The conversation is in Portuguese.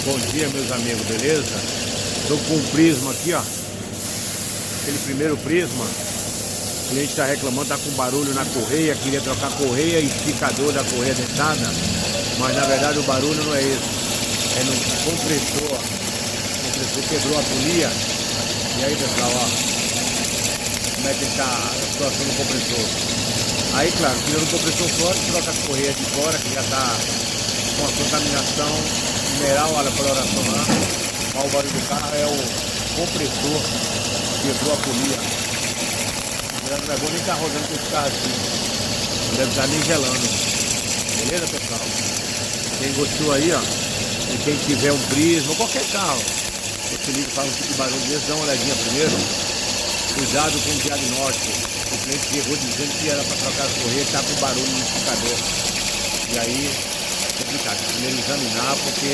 Bom dia, meus amigos, beleza? Estou com um prisma aqui, ó. Aquele primeiro prisma. O cliente está reclamando, está com barulho na correia. Queria trocar correia e esticador da correia dentada. Mas na verdade o barulho não é esse. É no compressor. O compressor quebrou a polia. E aí, pessoal, ó. Como é que está a situação do compressor? Aí, claro, tirando o compressor fora, troca as correias de fora, que já está com a contaminação mineral, olha a coloração lá. Olha o barulho do carro, é o compressor que quebrou a polia. Não é bom nem estar rodando com esse carro assim. Não deve estar nem gelando. Beleza, pessoal? Quem gostou aí, ó, e quem tiver um prisma, qualquer carro, esse livro faz um tipo de barulho desse, dá uma olhadinha primeiro. Cuidado com o diagnóstico. O cliente chegou dizendo que era para trocar as correias, está com barulho no esticador. E aí, é complicado. Primeiro examinar, porque